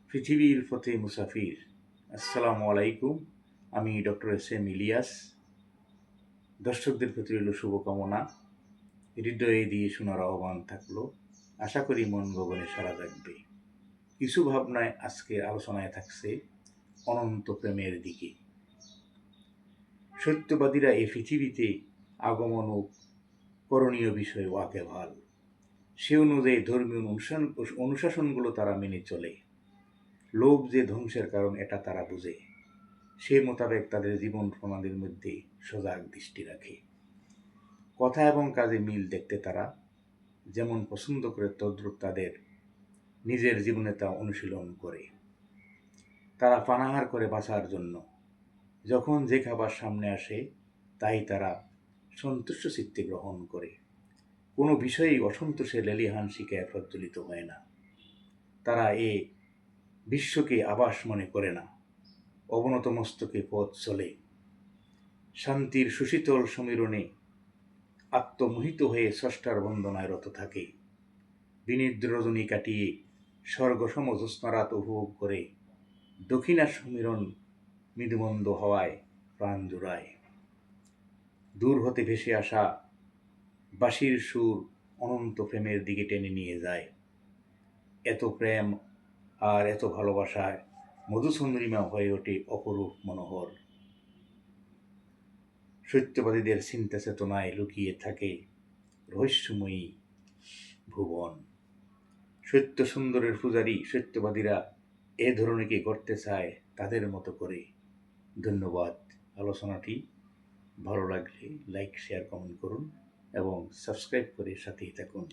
পৃথিবীর পথে মুসাফির। আসসালামু আলাইকুম। আমি ডক্টর এস এম ইলিয়াস। দর্শকদের প্রতি রইল শুভকামনা। হৃদয়ে দিয়ে শোনার আহ্বান থাকলো। আশা করি মন গগনে সাড়া জাগবে। কিছু ভাবনায় আজকের আলোচনায় থাকছে অনন্ত প্রেমের দিকে। সত্যবাদীরা এই পৃথিবীতে আগমন ও করণীয় বিষয়ে ওয়াকেবহাল। সে অনুযায়ী ধর্মীয় অনুশাসনগুলো তারা মেনে চলে। লোভ যে ধ্বংসের কারণ এটা তারা বুঝে। সেই মোতাবেক তাদের জীবন প্রণালীর মধ্যে সজাগ দৃষ্টি রাখে। কথা এবং কাজে মিল দেখতে তারা যেমন পছন্দ করে তদ্রূপ তাদের নিজের জীবনে তা অনুশীলন করে। তারা পানাহার করে বাঁচার জন্য যখন যে খাবার সামনে আসে তাই তারা সন্তুষ্ট চিত্তে গ্রহণ করে। কোনো বিষয়েই অসন্তোষে লেলিহান শিকায় প্রজ্বলিত হয় না। তারা এ বিশ্বকে আবাস মনে করে না। অবনত মস্তকে পথ চলে। শান্তির সুশীতল সমীরণে আত্মমোহিত হয়ে স্রষ্টার বন্দনায় রত থাকে। বিনিদ্র রজনী কাটিয়ে স্বর্গসম জ্যোৎস্নারাত উপভোগ করে দক্ষিণা সমীরণ মৃদুমন্দ হওয়ায় প্রাণ জুড়ায়। দূর হতে ভেসে আসা বাঁশির সুর অনন্ত প্রেমের দিকে টেনে নিয়ে যায়। এত প্রেম আর এত ভালোবাসায় মধুচন্দ্রিমা হয়ে ওঠে অপরূপ মনোহর। সত্যবাদীদের চিন্তা চেতনায় লুকিয়ে থাকে রহস্যময়ী ভুবন। সত্য সুন্দরের পূজারী সত্যবাদীরা এ ধরনেরকে করতে চায় তাদের মতো করে। ধন্যবাদ। আলোচনাটি ভালো লাগলে লাইক, শেয়ার, কমেন্ট করুন এবং সাবস্ক্রাইব করে সাথেই থাকুন।